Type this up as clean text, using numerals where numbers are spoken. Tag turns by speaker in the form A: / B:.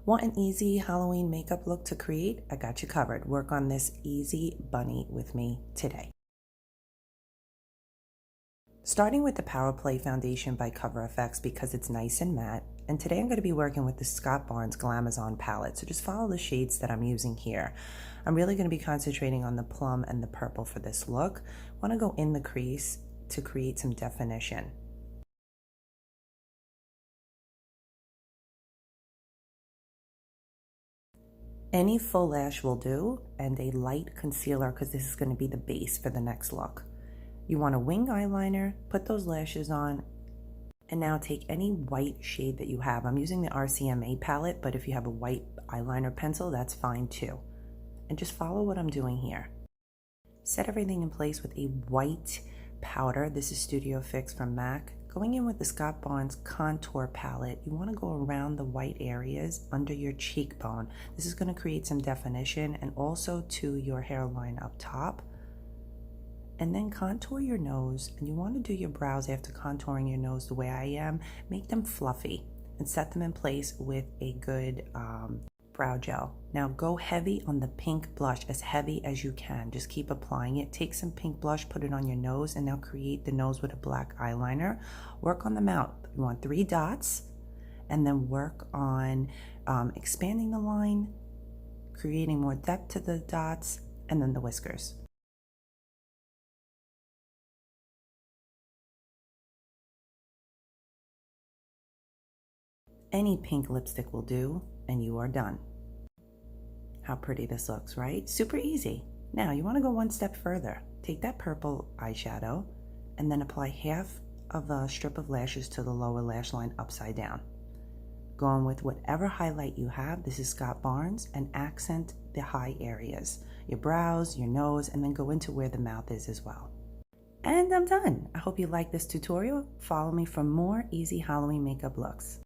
A: Want an easy Halloween makeup look to create? I got you covered. Work on this easy bunny with me today. Starting with the Power Play Foundation by Cover FX because it's nice and matte. And today I'm going to be working with the Scott Barnes Glamazon palette. So just follow the shades that I'm using here. I'm really going to be concentrating on the plum and the purple for this look. I want to go in the crease to create some definition. Any full lash will do, and a light concealer because this is going to be the base for the next look. You want a wing eyeliner, put those lashes on, and now take any white shade that you have. I'm using the RCMA palette, but if you have a white eyeliner pencil, that's fine too. And just follow what I'm doing here. Set everything in place with a white powder. This is Studio Fix from MAC. Going in with the Scott Barnes Contour Palette, you want to go around the white areas under your cheekbone. This is going to create some definition and also to your hairline up top. And then contour your nose, and you want to do your brows after contouring your nose the way I am. Make them fluffy and set them in place with a good brow gel. Now go heavy on the pink blush, as heavy as you can. Just keep applying it. Take some pink blush, put it on your nose, and now create the nose with a black eyeliner. Work on the mouth. You want 3 dots, and then work on expanding the line, creating more depth to the dots, and then the whiskers. Any pink lipstick will do, and you are done. How pretty this looks, right? Super easy. Now you want to go one step further. Take that purple eyeshadow and then apply half of a strip of lashes to the lower lash line upside down. Go on with whatever highlight you have. This is Scott Barnes, and accent the high areas, your brows, your nose, and then go into where the mouth is as well. And I'm done. I hope you like this tutorial. Follow me for more easy Halloween makeup looks.